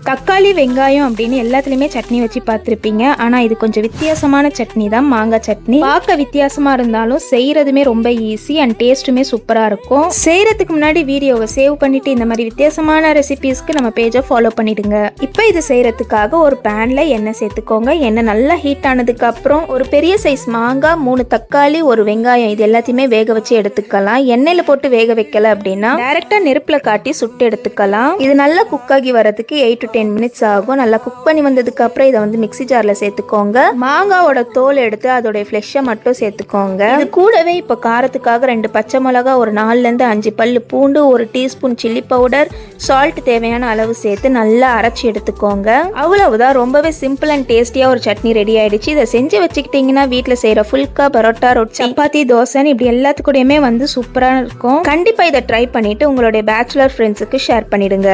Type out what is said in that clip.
தக்காளி வெங்காயம் அப்படின்னு எல்லாத்துலேயுமே சட்னி வச்சு பார்த்துருப்பீங்க. ஆனால் இது கொஞ்சம் வித்தியாசமான சட்னி தான், மாங்காய் சட்னி. பார்க்க வித்தியாசமாக இருந்தாலும் செய்கிறதுமே ரொம்ப ஈஸி அண்ட் டேஸ்ட்டுமே சூப்பராக இருக்கும். செய்கிறதுக்கு முன்னாடி வீடியோவை சேவ் பண்ணிவிட்டு இந்த மாதிரி வித்தியாசமான ரெசிபீஸ்க்கு நம்ம பேஜை ஃபாலோ பண்ணிடுங்க. இப்போ இது செய்கிறதுக்காக ஒரு பேனில் எண்ணெய் சேர்த்துக்கோங்க. எண்ணெய் நல்லா ஹீட் ஆனதுக்கப்புறம் ஒரு பெரிய சைஸ் மாங்காய், 3 தக்காளி, ஒரு வெங்காயம் இது எல்லாத்தையுமே வேக வச்சு எடுத்துக்கலாம். எண்ணெயில் போட்டு வேக வைக்கல அப்படின்னா டைரெக்டாக நெருப்பில் காட்டி சுட்டு எடுத்துக்கலாம். இது நல்லா குக் ஆகி வரதுக்கு 8 to 10 minutes ஆகும். நல்லா குக் பண்ணி வந்ததுக்கு அப்புறம் இதை வந்து மிக்ஸி ஜார்ல சேர்த்துக்கோங்க. மாங்காவோட தோல் எடுத்து அதோட ஃப்ளெஷ்ஷை மட்டும் சேர்த்துக்கோங்க. இது கூடவே இப்போ காரத்துக்காக 2 பச்சை மிளகா, ஒரு 4 to 5 பல்லு பூண்டு, 1 டீஸ்பூன் சில்லி பவுடர், சால்ட் தேவையான அளவு சேர்த்து நல்லா அரைச்சி எடுத்துக்கோங்க. அவ்வளவுதான், ரொம்பவே சிம்பிள் அண்ட் டேஸ்டியா ஒரு சட்னி ரெடி ஆயிடுச்சு. இதை செஞ்சு வச்சுக்கிட்டீங்கன்னா வீட்டில் செய்யற ஃபுல்கா, பரோட்டா, ரொட்டி, சப்பாத்தி, தோசைன்னு இப்படி எல்லாத்துக்கூடயுமே வந்து சூப்பரா இருக்கும். கண்டிப்பா இதை ட்ரை பண்ணிட்டு உங்களுடைய பேச்சுலர் ஃப்ரெண்ட்ஸுக்கு ஷேர் பண்ணிடுங்க.